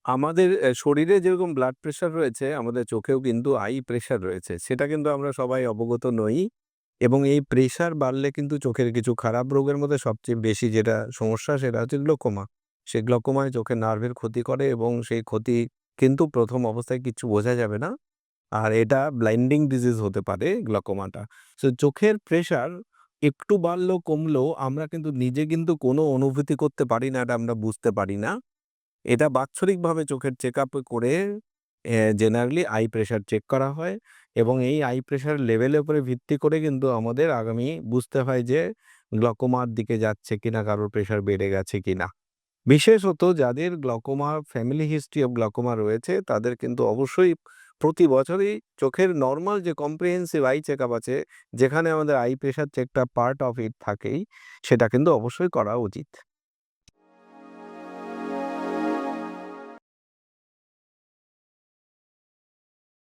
আমাদের শরীরে যেরকম ব্লাড প্রেশার রয়েছে, আমাদের চোখেও কিন্তু আই প্রেশার রয়েছে। সেটা কিন্তু আমরা সবাই অবগত নই এবং এই প্রেশার বাড়লে কিন্তু চোখের কিছু খারাপ রোগের মধ্যে সবচেয়ে বেশি যেটা সমস্যা সেটা হচ্ছে গ্লোকোমা। সেই গ্লোকোমায় চোখের নার্ভের ক্ষতি করে এবং সেই ক্ষতি কিন্তু ১ম অবস্থায় কিচ্ছু বোঝা যাবে না। আর এটা ব্লাইন্ডিং ডিজিজ হতে পারে গ্লোকোমাটা। সো চোখের প্রেশার একটু বাড়লেও কমলেও আমরা কিন্তু নিজে কিন্তু কোনো অনুভূতি করতে পারি না, এটা আমরা বুঝতে পারি না। এটা বাৎসরিকভাবে চোখের চেকআপ করে জেনারেলি আই প্রেশার চেক করা হয় এবং এই আই প্রেশার লেভেলের উপরে ভিত্তি করে কিন্তু আমাদের আগামী বুঝতে হয় যে গ্লকোমার দিকে যাচ্ছে কিনা, কারোর প্রেশার বেড়ে গেছে কিনা। বিশেষত যাদের glaucoma family history of glaucoma রয়েছে তাদের কিন্তু অবশ্যই প্রতি বছরই চোখের নরমাল যে কম্প্রিহেন্সিভ আই চেকআপ আছে, যেখানে আমাদের আই প্রেশার চেকটা পার্ট অফ ইট থাকেই, সেটা কিন্তু অবশ্যই করা উচিত।